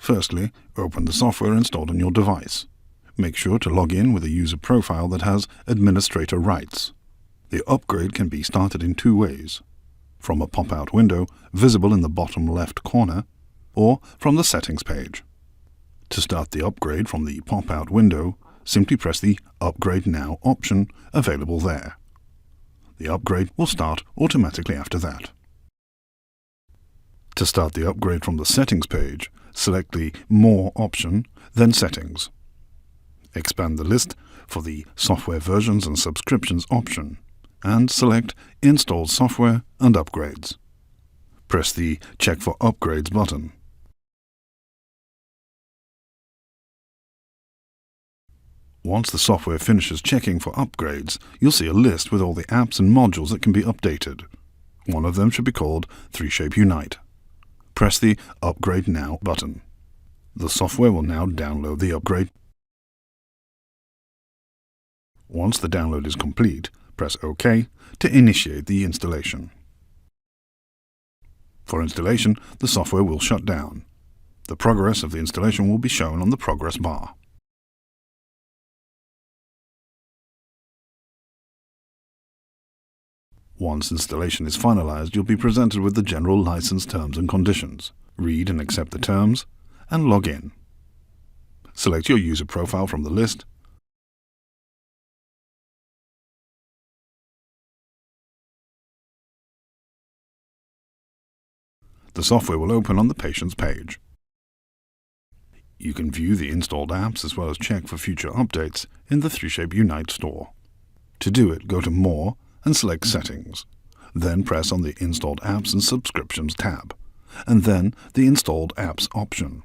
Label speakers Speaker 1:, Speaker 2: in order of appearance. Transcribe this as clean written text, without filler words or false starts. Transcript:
Speaker 1: Firstly, open the software installed on your device. Make sure to log in with a user profile that has administrator rights. The upgrade can be started in two ways: from a pop-out window visible in the bottom left corner, or from the settings page. To start the upgrade from the pop-out window, simply press the Upgrade Now option available there. The upgrade will start automatically after that. To start the upgrade from the settings page, select the More option, then Settings. Expand the list for the Software Versions and Subscriptions option, and select Installed Software and Upgrades. Press the Check for Upgrades button. Once the software finishes checking for upgrades, you'll see a list with all the apps and modules that can be updated. One of them should be called 3Shape Unite. Press the Upgrade Now button. The software will now download the upgrade. Once the download is complete, press OK to initiate the installation. For installation, the software will shut down. The progress of the installation will be shown on the progress bar. Once installation is finalized, you'll be presented with the general license terms and conditions. Read and accept the terms, and log in. Select your user profile from the list. The software will open on the Patients page. You can view the installed apps as well as check for future updates in the 3Shape Unite store. To do it, go to More and select Settings. Then press on the Installed Apps and Subscriptions tab, and then the Installed Apps option.